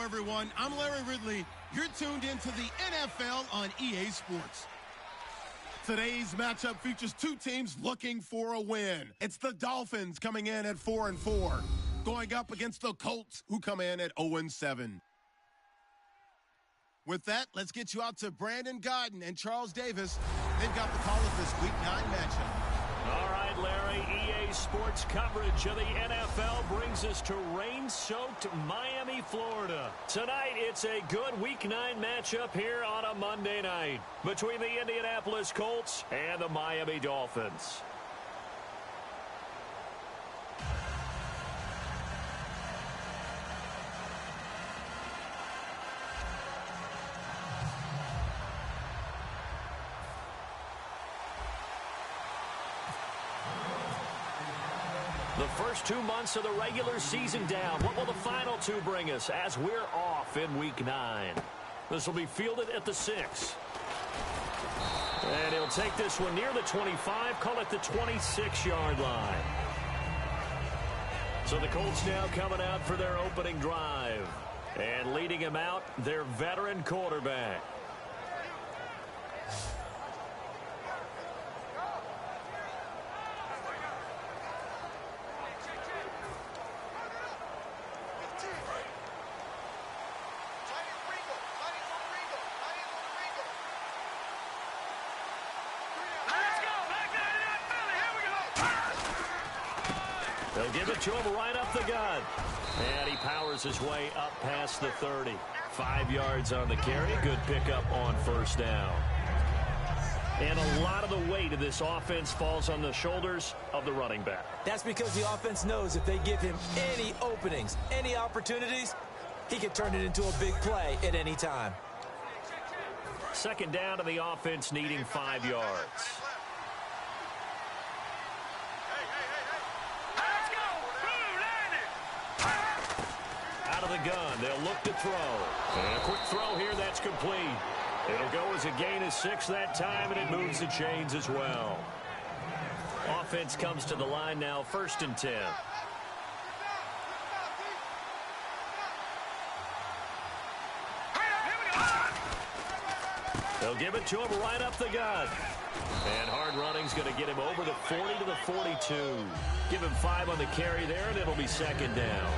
everyone. I'm Larry Ridley. You're tuned into the NFL on EA Sports. Today's matchup features two teams looking for a win. It's the Dolphins coming in at 4-4, going up against the Colts, who come in at 0-7. With that, let's get you out to Brandon Godden and Charles Davis. They've got the call of this Week 9 matchup. All right, Larry, EA Sports coverage of the NFL brings us to rain-soaked Miami, Florida. Tonight, it's a good Week 9 matchup here on a Monday night between the Indianapolis Colts and the Miami Dolphins. The first 2 months of the regular season down. What will the final two bring us as we're off in Week 9? This will be fielded at the 6. And he'll take this one near the 25, call it the 26-yard line. So the Colts now coming out for their opening drive. And leading him out, their veteran quarterback. They'll give it to him right up the gut. And he powers his way up past the 30. 5 yards on the carry. Good pickup on first down. And a lot of the weight of this offense falls on the shoulders of the running back. That's because the offense knows if they give him any openings, any opportunities, he can turn it into a big play at any time. Second down to the offense needing 5 yards. Out of the gun, they'll look to throw. And a quick throw here, that's complete. It'll go as a gain of 6 that time, and it moves the chains as well. Offense comes to the line now, 1st and 10. They'll give it to him right up the gut. And hard running's going to get him over the 40 to the 42. Give him 5 on the carry there, and it'll be second down.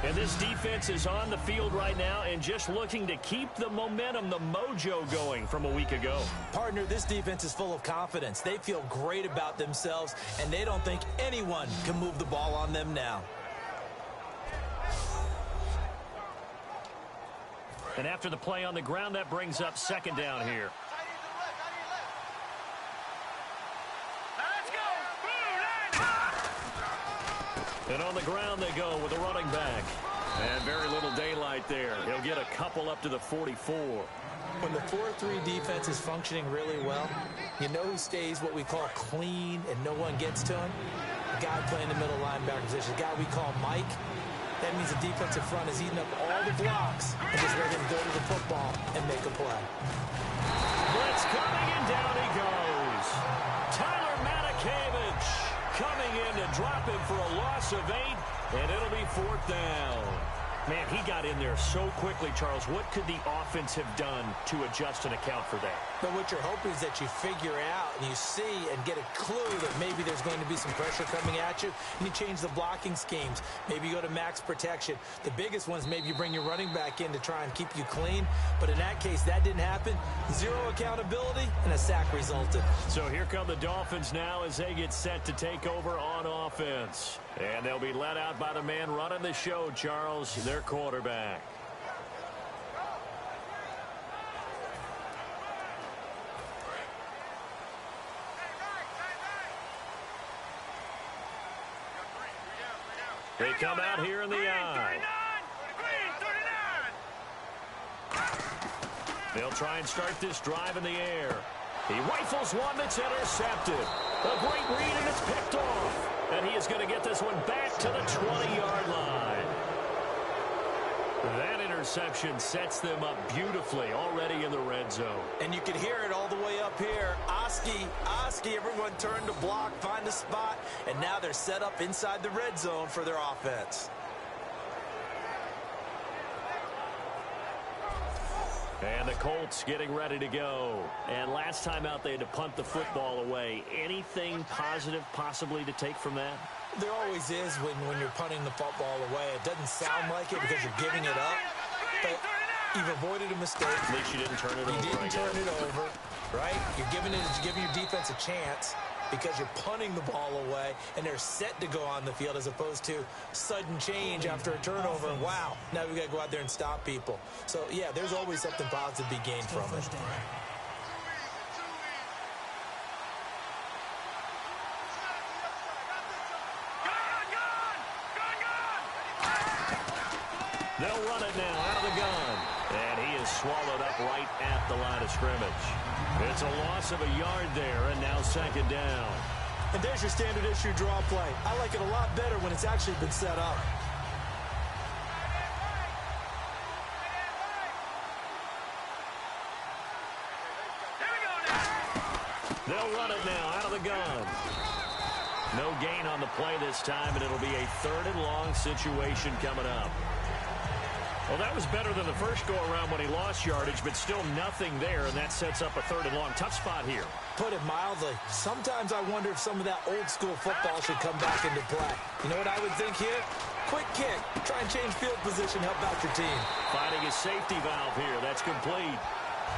And this defense is on the field right now and just looking to keep the momentum, the mojo going from a week ago. Partner, this defense is full of confidence. They feel great about themselves, and they don't think anyone can move the ball on them now. And after the play on the ground, that brings up second down here. And on the ground they go with a running back. And very little daylight there. He'll get a couple up to the 44. When the 4-3 defense is functioning really well, you know who stays what we call clean and no one gets to him? The guy playing the middle linebacker position, the guy we call Mike. That means the defensive front is eating up all the blocks and just ready to go to the football and make a play. Blitz coming and down he goes. Tyler Matakevich coming in to drop him for a loss of 8, and it'll be 4th down. Man, he got in there so quickly, Charles. What could the offense have done to adjust and account for that? But what you're hoping is that you figure out and you see and get a clue that maybe there's going to be some pressure coming at you, and you change the blocking schemes. Maybe you go to max protection. The biggest ones, maybe you bring your running back in to try and keep you clean. But in that case, that didn't happen. 0 accountability, and a sack resulted. So here come the Dolphins now as they get set to take over on offense. And they'll be led out by the man running the show, Charles, their quarterback. They come out here in the eye. They'll try and start this drive in the air. He rifles one that's intercepted. A great read, and it's picked off. And he is going to get this one back to the 20-yard line. That interception sets them up beautifully already in the red zone. And you can hear it all the way up here. Oski, everyone turned to block, find a spot, and now they're set up inside the red zone for their offense. And the Colts getting ready to go. And last time out, they had to punt the football away. Anything positive possibly to take from that? There always is when you're punting the football away. It doesn't sound like it because you're giving it up, but you've avoided a mistake. At least you didn't turn it over. You didn't turn it over, right? You're giving your defense a chance because you're punting the ball away, and they're set to go on the field as opposed to sudden change after a turnover. Wow, now we got to go out there and stop people. So, yeah, there's always something positive to be gained from it. They'll run it now out of the gun. And he is swallowed up right at the line of scrimmage. It's a loss of a yard there, and now second down. And there's your standard issue draw play. I like it a lot better when it's actually been set up. They'll run it now out of the gun. No gain on the play this time, and it'll be a 3rd and long situation coming up. Well, that was better than the first go-around when he lost yardage, but still nothing there, and that sets up a 3rd and long. Tough spot here. Put it mildly. Sometimes I wonder if some of that old-school football should come back into play. You know what I would think here? Quick kick. Try and change field position, help out your team. Finding a safety valve here. That's complete.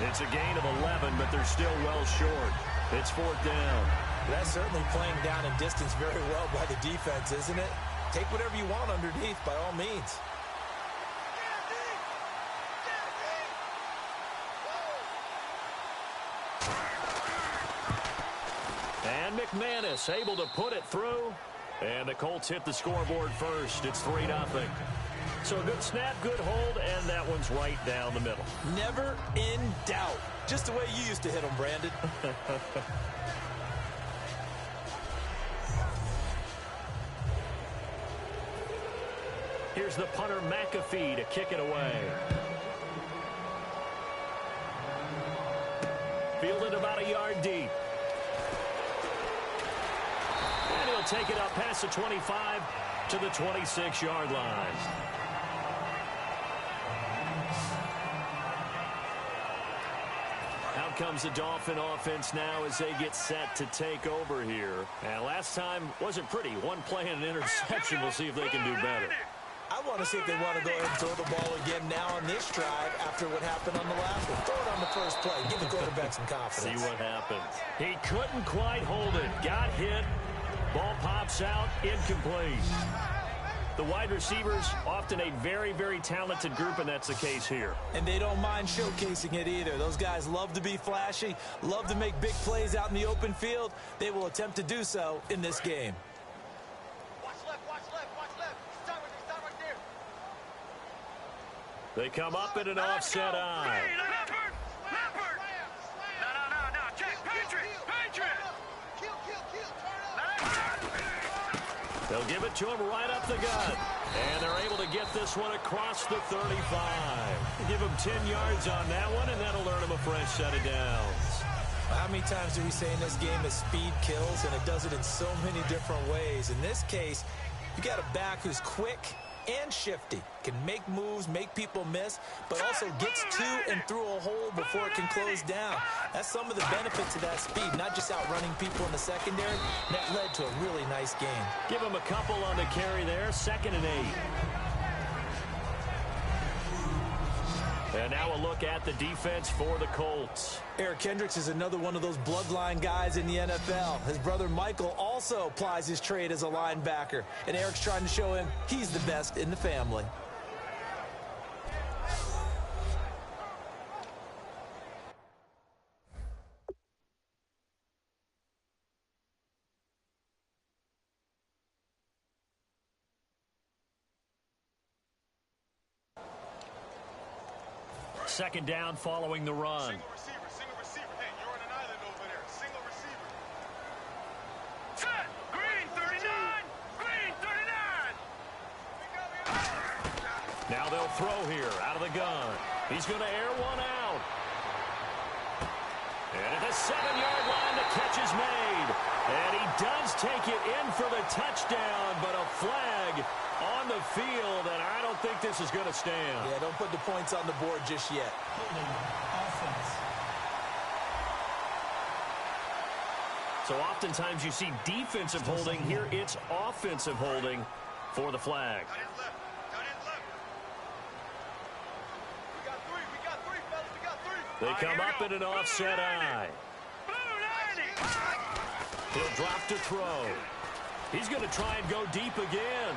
It's a gain of 11, but they're still well short. It's 4th down. That's certainly playing down in distance very well by the defense, isn't it? Take whatever you want underneath, by all means. And McManus able to put it through. And the Colts hit the scoreboard first. It's 3-0. So a good snap, good hold, and that one's right down the middle. Never in doubt. Just the way you used to hit them, Brandon. Here's the punter McAfee to kick it away. Fielded about a yard deep. And he'll take it up past the 25 to the 26-yard line. Out comes the Dolphin offense now as they get set to take over here. And last time wasn't pretty. One play and an interception. We'll see if they can do better. I want to see if they want to go ahead and throw the ball again now on this drive after what happened on the last one. Throw it on the first play. Give the quarterback some confidence. See what happens. He couldn't quite hold it. Got hit. Ball pops out. Incomplete. The wide receivers, often a very, very talented group, and that's the case here. And they don't mind showcasing it either. Those guys love to be flashy, love to make big plays out in the open field. They will attempt to do so in this game. Watch left, watch left, watch left. Start right there. They come up in an offset eye. Leopard! No. Check. Patriot! They'll give it to him right up the gut. And they're able to get this one across the 35. Give him 10 yards on that one, and that'll earn him a fresh set of downs. How many times do we say in this game that speed kills, and it does it in so many different ways? In this case, you got a back who's quick and shifty, can make moves, make people miss, but also gets to and through a hole before it can close down. That's some of the benefits of that speed, not just outrunning people in the secondary. That led to a really nice game. Give him a couple on the carry there, 2nd and 8. And now a look at the defense for the Colts. Eric Kendricks is another one of those bloodline guys in the NFL. His brother Michael also plies his trade as a linebacker. And Eric's trying to show him he's the best in the family. Second down following the run. Single receiver. Hey, you're on an island over there. Single receiver. Set! Green 39! Green 39! Now they'll throw here out of the gun. He's going to air one out. And at the 7-yard line, the catch is made. And he does take it in for the touchdown, but a flag on the field, and I don't think this this is going to stand. Yeah, don't put the points on the board just yet. Offense. So oftentimes you see defensive holding. Here it's offensive holding for the flag. Got his left. Got his left. We got three, fellas. We got three. They come up in an offset eye. He'll drop to throw. He's going to try and go deep again.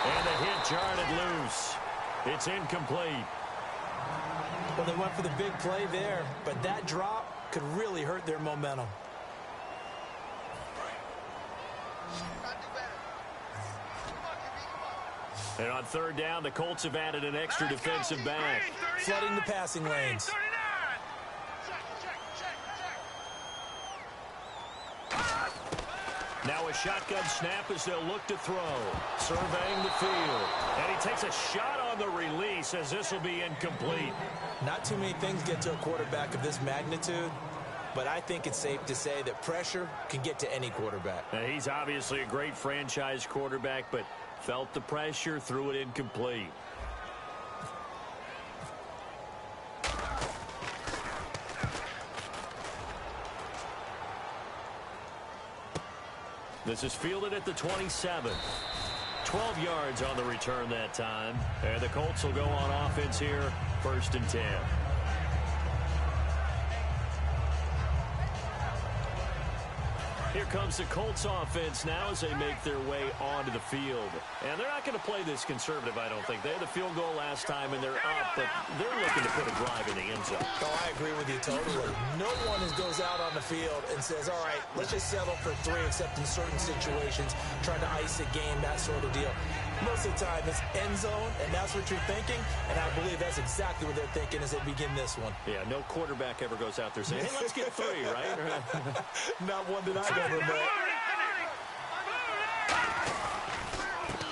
And the hit jarred it loose. It's incomplete. Well, they went for the big play there, but that drop could really hurt their momentum. And on third down, the Colts have added an extra defensive back. Flooding the passing lanes. Now a shotgun snap as they'll look to throw. Surveying the field. And he takes a shot on the release as this will be incomplete. Not too many things get to a quarterback of this magnitude, but I think it's safe to say that pressure can get to any quarterback. Now, he's obviously a great franchise quarterback, but felt the pressure, threw it incomplete. This is fielded at the 27. 12 yards on the return that time. And the Colts will go on offense here, 1st and 10. Here comes the Colts offense now as they make their way onto the field. And they're not going to play this conservative, I don't think. They had the field goal last time, and they're up, but they're looking to put a drive in the end zone. Oh, I agree with you totally. No one goes out on the field and says, all right, let's just settle for 3, except in certain situations, trying to ice a game, that sort of deal. Most of the time, it's end zone, and that's what you're thinking, and I believe that's exactly what they're thinking as they begin this one. Yeah, no quarterback ever goes out there saying, hey, let's get 3, right? Not one that I've ever met.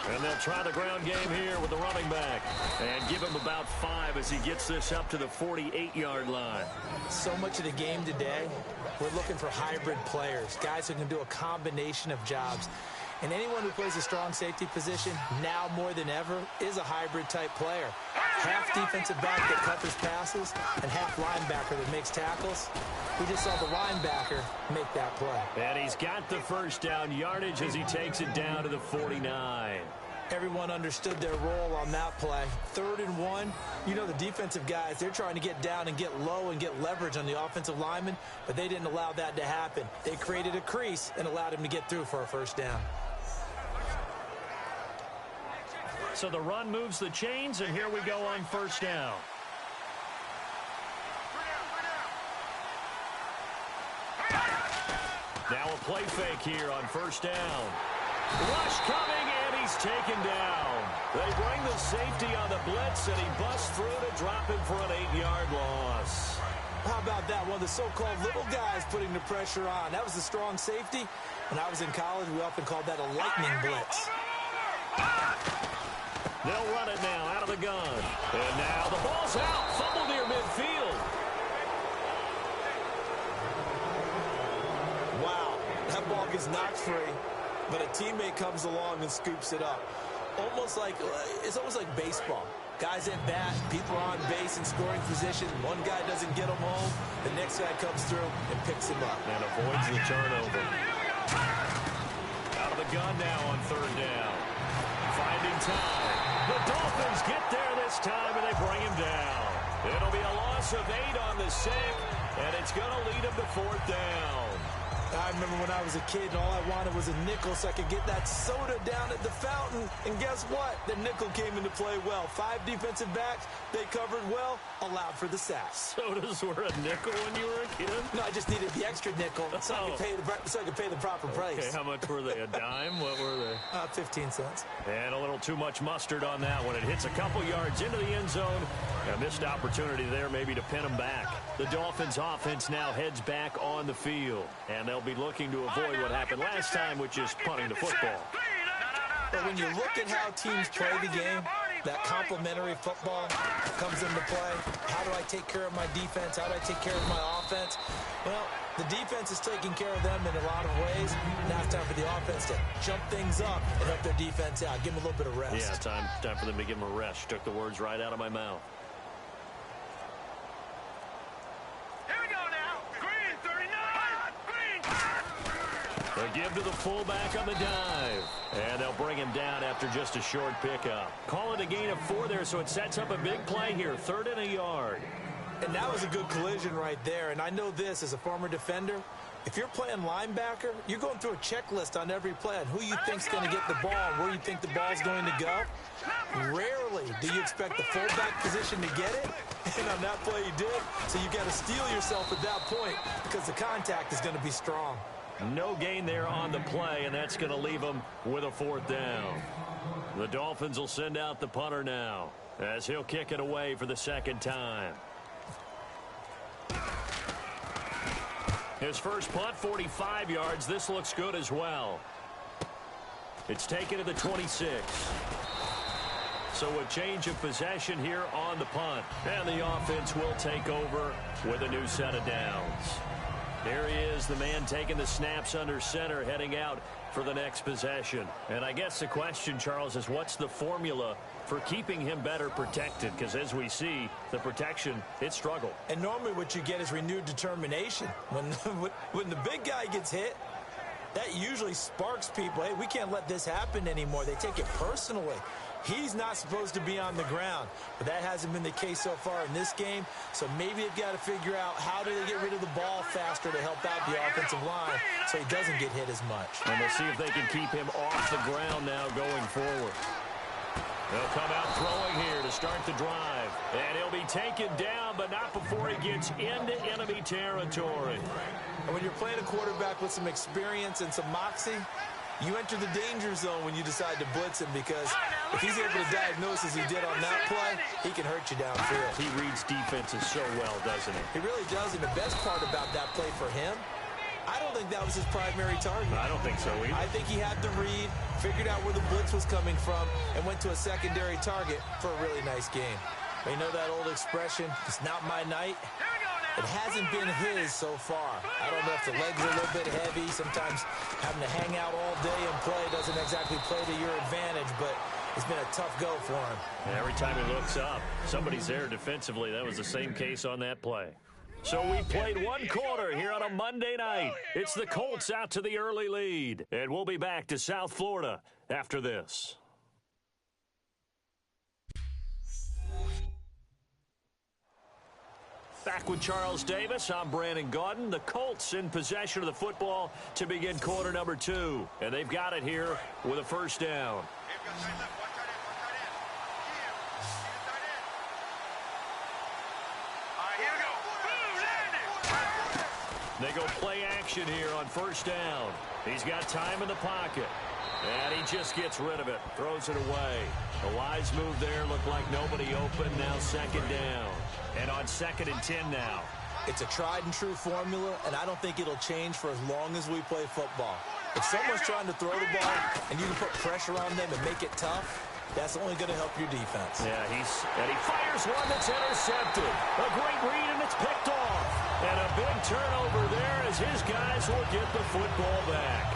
And they'll try the ground game here with the running back and give him about 5 as he gets this up to the 48-yard line. So much of the game today, we're looking for hybrid players, guys who can do a combination of jobs. And anyone who plays a strong safety position, now more than ever, is a hybrid-type player. Half defensive back that covers passes and half linebacker that makes tackles. We just saw the linebacker make that play. And he's got the first down yardage as he takes it down to the 49. Everyone understood their role on that play. 3rd and 1. You know the defensive guys, they're trying to get down and get low and get leverage on the offensive lineman, but they didn't allow that to happen. They created a crease and allowed him to get through for a first down. So the run moves the chains, and here we go on 1st down. Now a play fake here on 1st down. Rush coming, and he's taken down. They bring the safety on the blitz, and he busts through to drop him for an 8-yard loss. How about that? One of the so-called little guys putting the pressure on. That was a strong safety. When I was in college, we often called that a lightning blitz. They'll run it now out of the gun. And now the ball's out. Fumble near midfield. Wow, that ball gets knocked free, but a teammate comes along and scoops it up. It's almost like baseball. Guys at bat, people are on base in scoring position. One guy doesn't get him home. The next guy comes through and picks him up. And avoids the turnover. Out of the gun now on 3rd down. Finding time. The Dolphins get there this time, and they bring him down. It'll be a loss of 8 on the sack, and it's going to lead him to 4th down. I remember when I was a kid and all I wanted was a nickel so I could get that soda down at the fountain. And guess what? The nickel came into play well. 5 defensive backs, they covered well, allowed for the sack. Sodas were a nickel when you were a kid? No, I just needed the extra nickel so I could pay the proper price. Okay, how much were they? A dime? What were they? 15 cents. And a little too much mustard on that one. It hits a couple yards into the end zone. A missed opportunity there maybe to pin them back. The Dolphins offense now heads back on the field. And they'll be looking to avoid what happened last time, which is punting the football. But when you look at how teams play the game, that complementary football comes into play. How do I take care of my defense? How do I take care of my offense? Well, The defense is taking care of them in a lot of ways. Now it's time for the offense to jump things up and help their defense out. Give them a little bit of rest. Yeah, time for them to give them a rest. She took the words right out of my mouth. Here we go now. Green, 39. Green. A give to the fullback on the dive. And they'll bring him down after just a short pickup. Call it a gain of 4 there, so it sets up a big play here. 3rd and a yard. And that was a good collision right there. And I know this as a former defender. If you're playing linebacker, you're going through a checklist on every play on who you think's going to get the ball and where you think the ball's going to go. Rarely do you expect the fullback position to get it. And on that play, he did. So you got to steel yourself at that point because the contact is going to be strong. No gain there on the play, and that's going to leave them with a 4th down. The Dolphins will send out the punter now as he'll kick it away for the 2nd time. His first punt, 45 yards. This looks good as well. It's taken to the 26. So a change of possession here on the punt. And the offense will take over with a new set of downs. Here he is, the man taking the snaps under center, heading out for the next possession. And I guess the question, Charles, is what's the formula for keeping him better protected? Because as we see, the protection, it struggled. And normally what you get is renewed determination. When the big guy gets hit, that usually sparks people. Hey, we can't let this happen anymore. They take it personally. He's not supposed to be on the ground, but that hasn't been the case so far in this game. So maybe they've got to figure out how do they get rid of the ball faster to help out the offensive line so he doesn't get hit as much. And we'll see if they can keep him off the ground now going forward. They'll come out throwing here to start the drive. And he'll be taken down, but not before he gets into enemy territory. And when you're playing a quarterback with some experience and some moxie, you enter the danger zone when you decide to blitz him because if he's able to diagnose as he did on that play, he can hurt you downfield. He reads defenses so well, doesn't he? He really does, and the best part about that play for him, I don't think that was his primary target. I don't think so either. I think he had the read, figured out where the blitz was coming from, and went to a secondary target for a really nice game. You know that old expression, it's not my night? It hasn't been his so far. I don't know if the legs are a little bit heavy. Sometimes having to hang out all day and play doesn't exactly play to your advantage, but it's been a tough go for him. And every time he looks up, somebody's there defensively. That was the same case on that play. So we played 1 quarter here on a Monday night. It's the Colts out to the early lead. And we'll be back to South Florida after this. Back with Charles Davis, I'm Brandon Gaudin. The Colts in possession of the football to begin quarter number 2. And they've got it here with a 1st down. They go play action here on 1st down. He's got time in the pocket. And he just gets rid of it, throws it away. A wise move there, looked like nobody open, now 2nd down. And on 2nd and 10 now. It's a tried and true formula, and I don't think it'll change for as long as we play football. If someone's trying to throw the ball and you can put pressure on them and make it tough, that's only going to help your defense. Yeah, he fires one that's intercepted. A great read, and it's picked off. And a big turnover there as his guys will get the football back.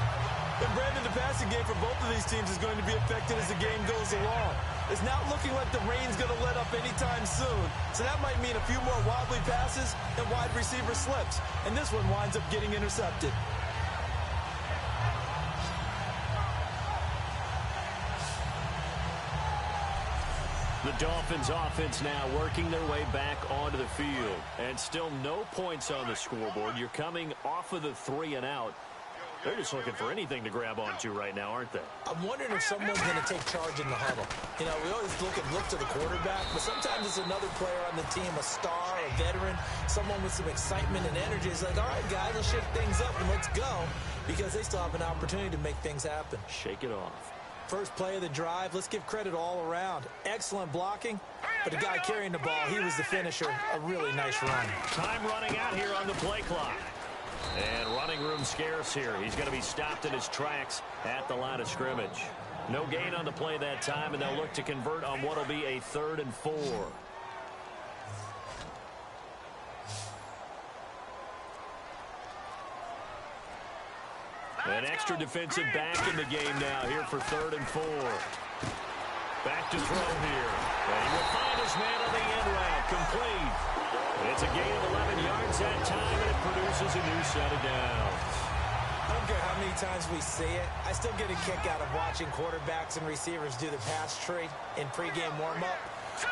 And Brandon, the passing game for both of these teams is going to be affected as the game goes along. It's not looking like the rain's going to let up anytime soon. So that might mean a few more wobbly passes and wide receiver slips. And this one winds up getting intercepted. The Dolphins offense now working their way back onto the field. And still no points on the scoreboard. You're coming off of the 3 and out. They're just looking for anything to grab onto right now, aren't they? I'm wondering if someone's going to take charge in the huddle. You know, we always look to the quarterback, but sometimes it's another player on the team, a star, a veteran, someone with some excitement and energy. It's like, all right, guys, let's shake things up and let's go, because they still have an opportunity to make things happen. Shake it off. First play of the drive, let's give credit all around. Excellent blocking, but the guy carrying the ball, he was the finisher. A really nice run. Time running out here on the play clock. And running room scarce here. He's going to be stopped in his tracks at the line of scrimmage. No gain on the play that time, and they'll look to convert on what will be a 3rd and 4. An extra defensive back in the game now here for 3rd and 4. Back to throw here. And he will find his man on the end route. Complete. It's a gain of 11 yards that time, and it produces a new set of downs. I don't care how many times we see it. I still get a kick out of watching quarterbacks and receivers do the pass tree in pregame warm-up.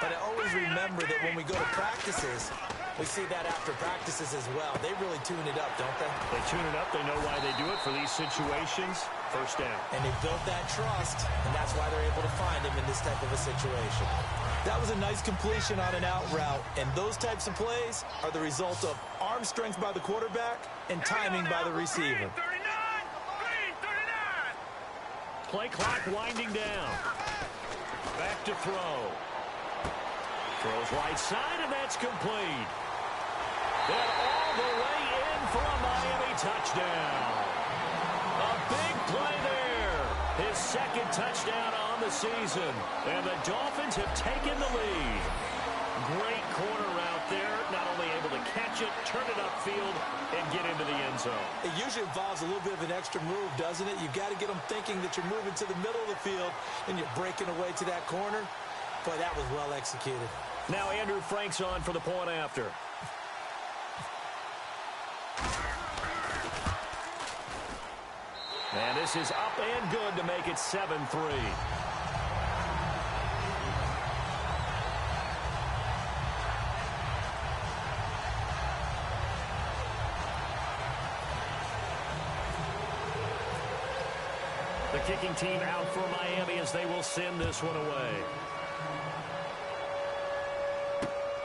But I always remember that when we go to practices, we see that after practices as well. They really tune it up, don't they? They tune it up. They know why they do it for these situations. First down. And they built that trust, and that's why they're able to find him in this type of a situation. That was a nice completion on an out route, and those types of plays are the result of arm strength by the quarterback and timing by the receiver. Play clock winding down. Back to throw. Throws right side, and that's complete. And all the way in for a Miami touchdown. A big play there. His 2nd touchdown on the season. And the Dolphins have taken the lead. Great corner route there. Not only able to catch it, turn it upfield, and get into the end zone. It usually involves a little bit of an extra move, doesn't it? You've got to get them thinking that you're moving to the middle of the field, and you're breaking away to that corner. Boy, that was well executed. Now Andrew Frank's on for the point after. And this is up and good to make it 7-3. The kicking team out for Miami as they will send this one away.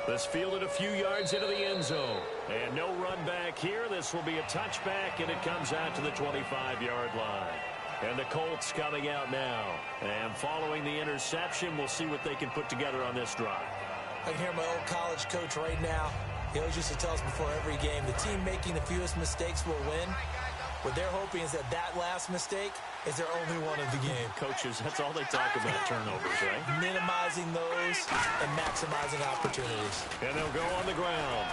This fielded a few yards into the end zone. And no run back here. This will be a touchback, and it comes out to the 25-yard line. And the Colts coming out now. And following the interception, we'll see what they can put together on this drive. I can hear my old college coach right now. He always used to tell us before every game, the team making the fewest mistakes will win. What they're hoping is that last mistake is their only one of the game. Coaches, that's all they talk about, turnovers, right? Minimizing those and maximizing opportunities. And they'll go on the ground.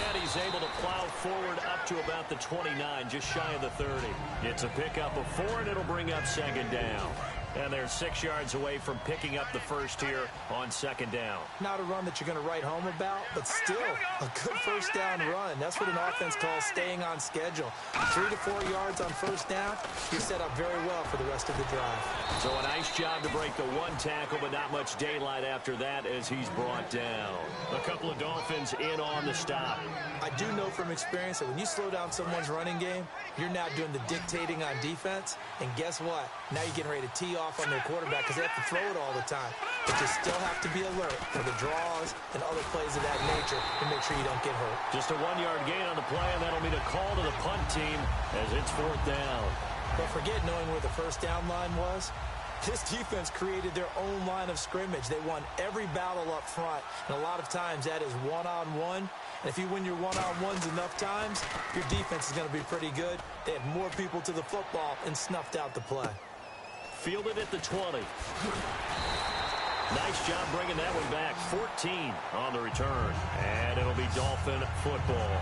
And he's able to plow forward up to about the 29, just shy of the 30. It's a pickup of 4, and it'll bring up 2nd down. And they're 6 yards away from picking up the first here on 2nd down. Not a run that you're going to write home about, but still a good first down run. That's what an offense calls staying on schedule. 3 to 4 yards on first down, you're set up very well for the rest of the drive. So a nice job to break the 1 tackle, but not much daylight after that as he's brought down. A couple of Dolphins in on the stop. I do know from experience that when you slow down someone's running game, you're now doing the dictating on defense. And guess what? Now you're getting ready to tee off on their quarterback because they have to throw it all the time. But you still have to be alert for the draws and other plays of that nature to make sure you don't get hurt. Just a 1-yard gain on the play, and that'll mean a call to the punt team as it's 4th down. But forget knowing where the first down line was. This defense created their own line of scrimmage. They won every battle up front, and a lot of times that is one-on-one. And if you win your one-on-ones enough times, your defense is going to be pretty good. They had more people to the football and snuffed out the play. Fielded at the 20. Nice job bringing that one back. 14 on the return. And it'll be Dolphin football.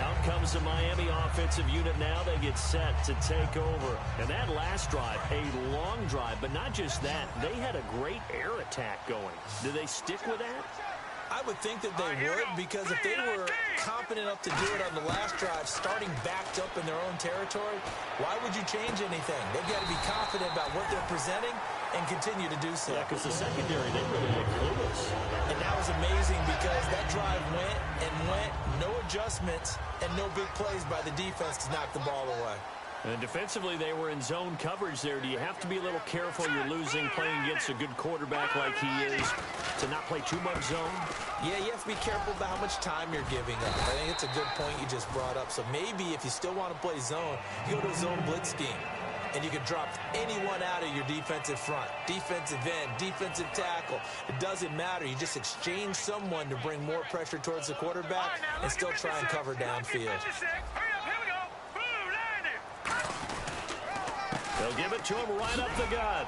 Out comes the Miami offensive unit now. They get set to take over. And that last drive, a long drive, but not just that. They had a great air attack going. Do they stick with that? I would think that they would, because if they were competent enough to do it on the last drive, starting backed up in their own territory, why would you change anything? They've got to be confident about what they're presenting and continue to do so. Yeah, because the secondary, they really look clueless. And that was amazing because that drive went and went, no adjustments, and no big plays by the defense to knock the ball away. And defensively, they were in zone coverage there. Do you have to be a little careful? You're losing, playing against a good quarterback like he is, to not play too much zone? Yeah, you have to be careful about how much time you're giving up. I think it's a good point you just brought up. So maybe if you still want to play zone, you go to a zone blitz scheme. And you can drop anyone out of your defensive front. Defensive end, defensive tackle. It doesn't matter. You just exchange someone to bring more pressure towards the quarterback and still try and cover downfield. They'll give it to him right up the gut.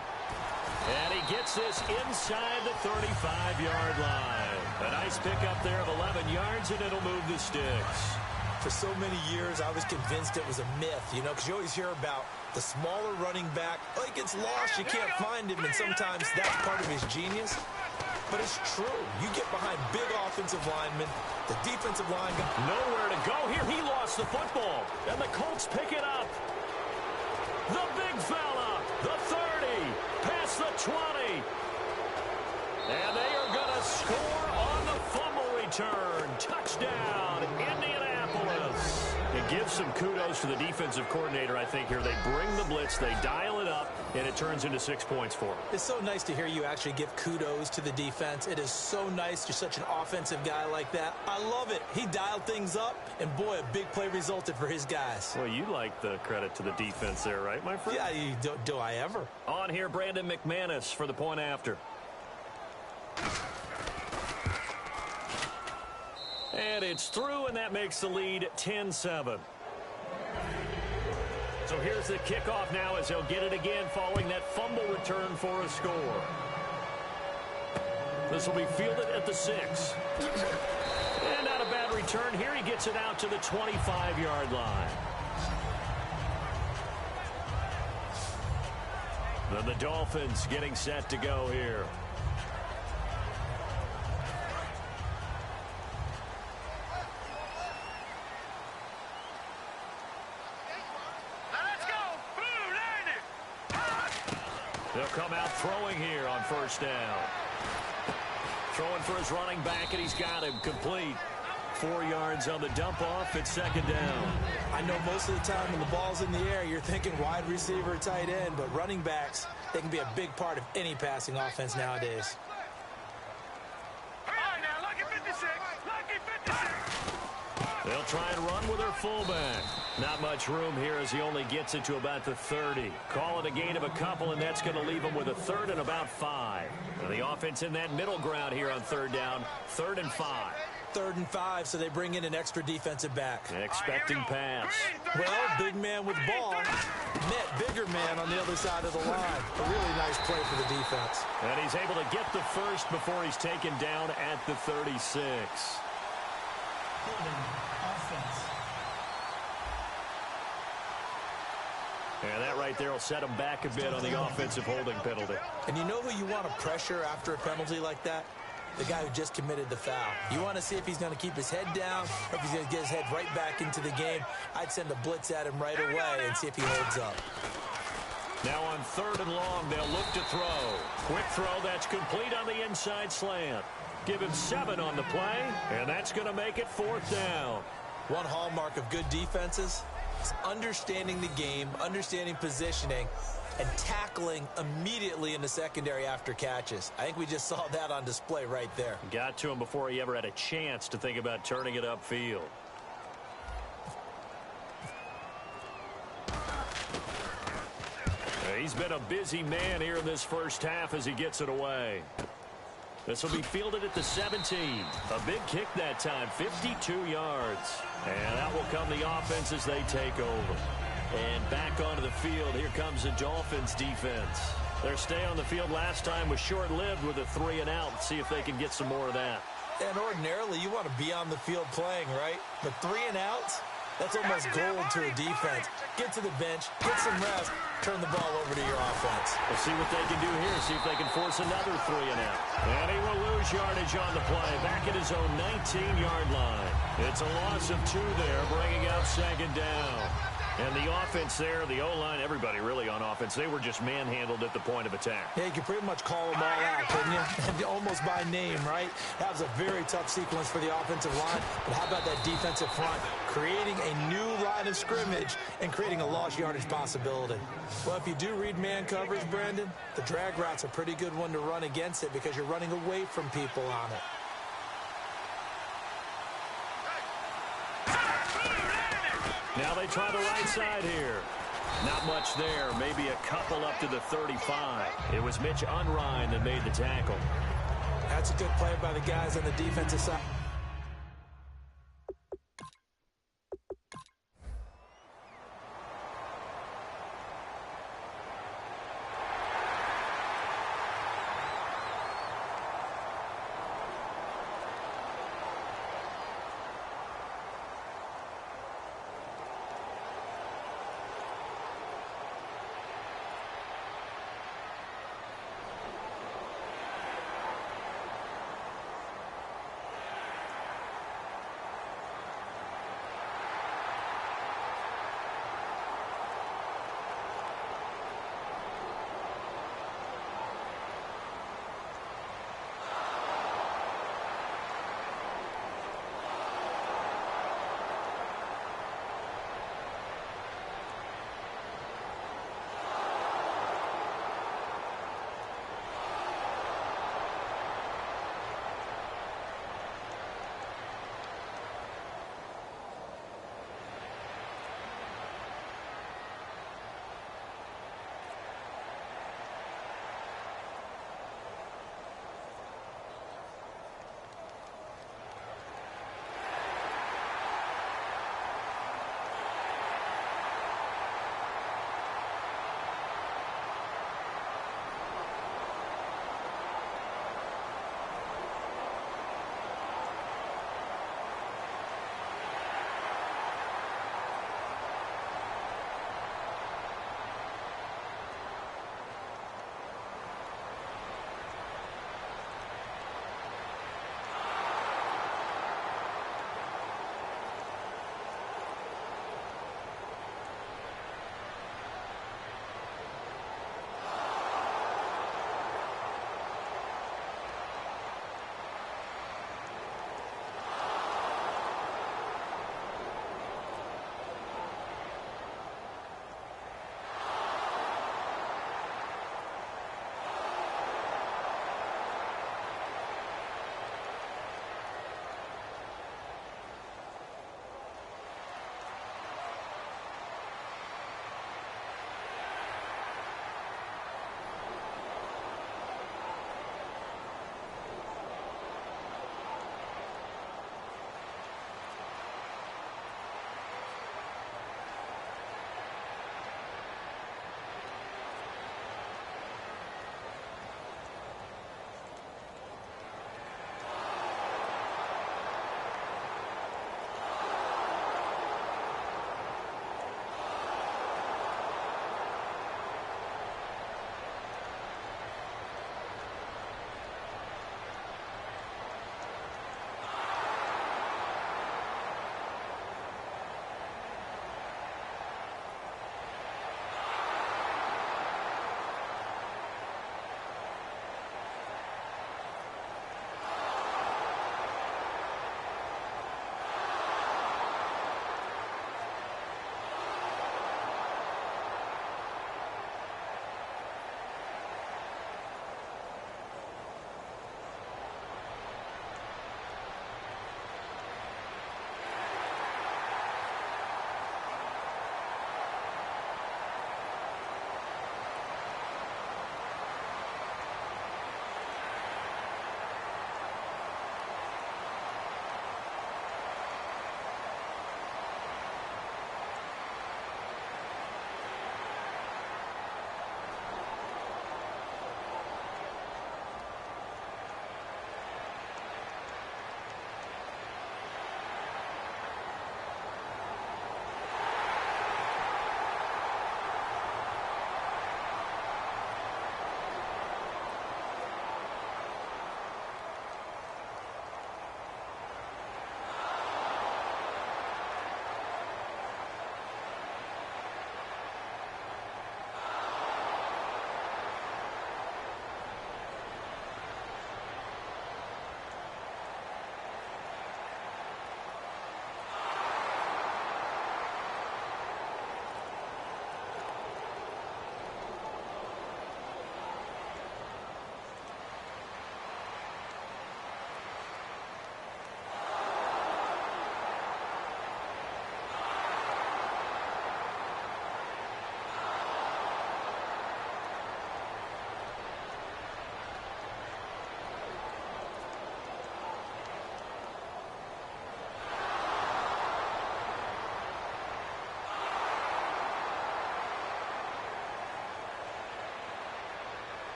And he gets this inside the 35-yard line. A nice pickup there of 11 yards, and it'll move the sticks. For so many years, I was convinced it was a myth, you know, because you always hear about the smaller running back. Oh, he gets lost, you can't find him, and sometimes that's part of his genius. But it's true. You get behind big offensive linemen, the defensive line. Nowhere to go here. He lost the football, and the Colts pick it up. The big fella, the 30, past the 20. And they are going to score on the fumble return. Touchdown, Indianapolis. It gives some kudos to the defensive coordinator, I think, here. They bring the blitz, they dial it up, and it turns into 6 points for them. It's so nice to hear you actually give kudos to the defense. It is so nice. You're such an offensive guy like that. I love it. He dialed things up, and boy, a big play resulted for his guys. Well, you like the credit to the defense there, right, my friend? Yeah, do I ever? On here, Brandon McManus for the point after. And it's through, and that makes the lead 10-7. So here's the kickoff now as he'll get it again following that fumble return for a score. This will be fielded at the 6. And not a bad return here. He gets it out to the 25-yard line. Then the Dolphins getting set to go here. They'll come out throwing here on first down. Throwing for his running back, and he's got him complete. 4 yards on the dump off at second down. I know most of the time when the ball's in the air, you're thinking wide receiver, tight end, but running backs, they can be a big part of any passing offense nowadays. They'll try and run with their fullback. Not much room here as he only gets it to about the 30. Call it a gain of a couple, and that's going to leave him with a 3rd and about 5. And the offense in that middle ground here on 3rd down, 3rd and 5. 3rd and 5, so they bring in an extra defensive back. Expecting pass. Well, big man with ball met bigger man on the other side of the line. A really nice play for the defense. And he's able to get the first before he's taken down at the 36. Holding offense. And that right there will set him back a bit on the offensive holding penalty. And you know who you want to pressure after a penalty like that? The guy who just committed the foul. You want to see if he's going to keep his head down or if he's going to get his head right back into the game. I'd send a blitz at him right away and see if he holds up. Now on 3rd and long, they'll look to throw. Quick throw that's complete on the inside slant. Give him 7 on the play, and that's going to make it 4th down. One hallmark of good defenses is understanding the game, understanding positioning, and tackling immediately in the secondary after catches. I think we just saw that on display right there. Got to him before he ever had a chance to think about turning it upfield. He's been a busy man here in this first half as he gets it away. This will be fielded at the 17. A big kick that time, 52 yards. And out will come the offense as they take over. And back onto the field, here comes the Dolphins defense. Their stay on the field last time was short-lived with a 3 and out. See if they can get some more of that. And ordinarily, you want to be on the field playing, right? But 3 and outs, that's almost gold to a defense. Get to the bench, get some rest, turn the ball over to your offense. We'll see what they can do here, see if they can force another 3 and out. And he will lose yardage on the play, back at his own 19-yard line. It's a loss of 2 there, bringing up second down. And the offense there, the O-line, everybody really on offense, they were just manhandled at the point of attack. Yeah, you can pretty much call them all out, couldn't you? Almost by name, right? That was a very tough sequence for the offensive line. But how about that defensive front? Creating a new line of scrimmage and creating a lost yardage possibility. Well, if you do read man coverage, Brandon, the drag route's a pretty good one to run against it because you're running away from people on it. Now they try the right side here. Not much there. Maybe a couple up to the 35. It was Mitch Unrein that made the tackle. That's a good play by the guys on the defensive side.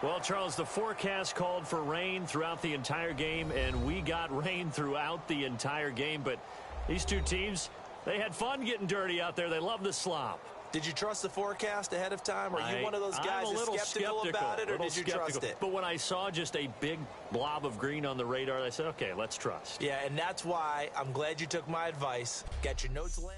Well, Charles, the forecast called for rain throughout the entire game, and we got rain throughout the entire game. But these two teams, they had fun getting dirty out there. They love the slop. Did you trust the forecast ahead of time? Are you one of those guys that's skeptical about it, or did you trust it? But when I saw just a big blob of green on the radar, I said, okay, let's trust. Yeah, and that's why I'm glad you took my advice. Got your notes, Lamb?